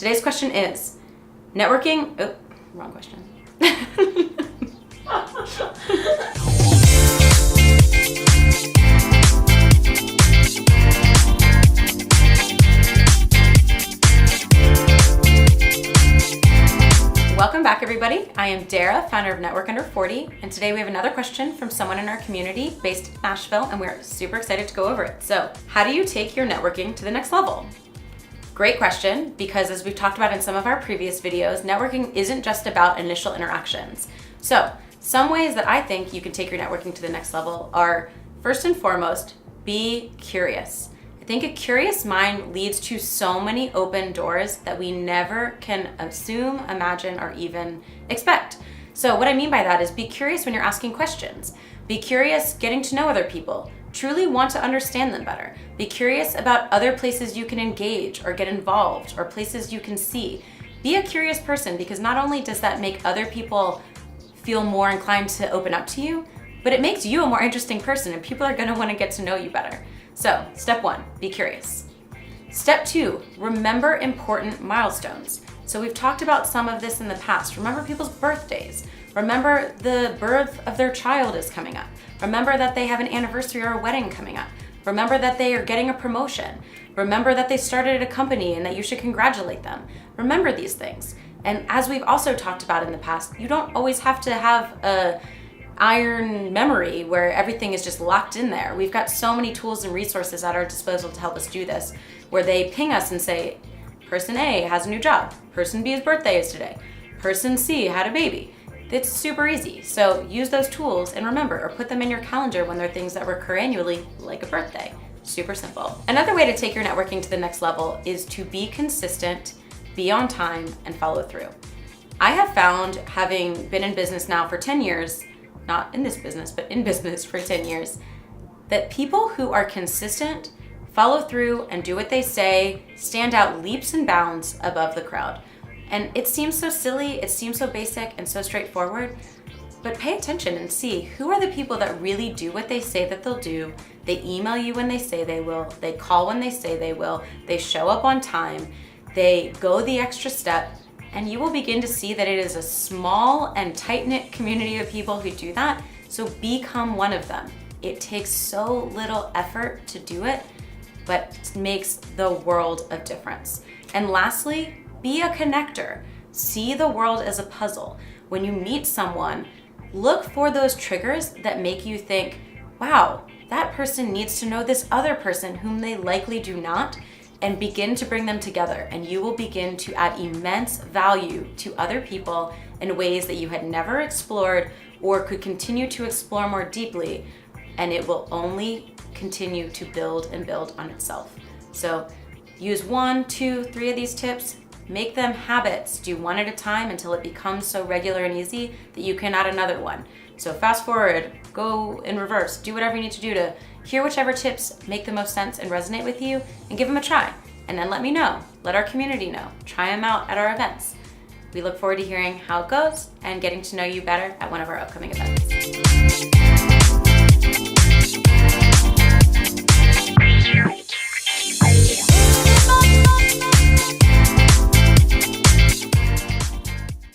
Today's question is, networking, oh, wrong question. Welcome back, everybody. I am Dara, founder of Network Under 40, and today we have another question from someone in our community based in Nashville, and we're super excited to go over it. So, how do you take your networking to the next level? Great question, because as we've talked about in some of our previous videos, networking isn't just about initial interactions. So, some ways that I think you can take your networking to the next level are, first and foremost, be curious. I think a curious mind leads to so many open doors that we never can assume, imagine, or even expect. So what I mean by that is be curious when you're asking questions. Be curious getting to know other people. Truly want to understand them better. Be curious about other places you can engage or get involved or places you can see. Be a curious person, because not only does that make other people feel more inclined to open up to you, but it makes you a more interesting person and people are going to want to get to know you better. So, step 1, be curious. Step 2, remember important milestones. So we've talked about some of this in the past. Remember people's birthdays. Remember the birth of their child is coming up. Remember that they have an anniversary or a wedding coming up. Remember that they are getting a promotion. Remember that they started a company and that you should congratulate them. Remember these things. And as we've also talked about in the past, you don't always have to have a iron memory where everything is just locked in there. We've got so many tools and resources at our disposal to help us do this, where they ping us and say, person A has a new job, person B's birthday is today, person C had a baby. It's super easy. So use those tools and remember, or put them in your calendar when they're things that recur annually, like a birthday. Super simple. Another way to take your networking to the next level is to be consistent, be on time, and follow through. I have found, having been in business now for 10 years, not in this business, but in business for 10 years, that people who are consistent, follow through, and do what they say stand out leaps and bounds above the crowd. And it seems so silly, it seems so basic and so straightforward, but pay attention and see who are the people that really do what they say that they'll do. They email you when they say they will, they call when they say they will, they show up on time, they go the extra step, and you will begin to see that it is a small and tight-knit community of people who do that, so become one of them. It takes so little effort to do it, but it makes the world of difference. And lastly, be a connector. See the world as a puzzle. When you meet someone, look for those triggers that make you think, wow, that person needs to know this other person whom they likely do not, and begin to bring them together, and you will begin to add immense value to other people in ways that you had never explored or could continue to explore more deeply, and it will only continue to build and build on itself. So use 1, 2, 3 of these tips, make them habits, do one at a time until it becomes so regular and easy that you can add another one. So fast forward, go in reverse, do whatever you need to do to hear whichever tips make the most sense and resonate with you, and give them a try. And then let me know, let our community know, try them out at our events. We look forward to hearing how it goes and getting to know you better at one of our upcoming events.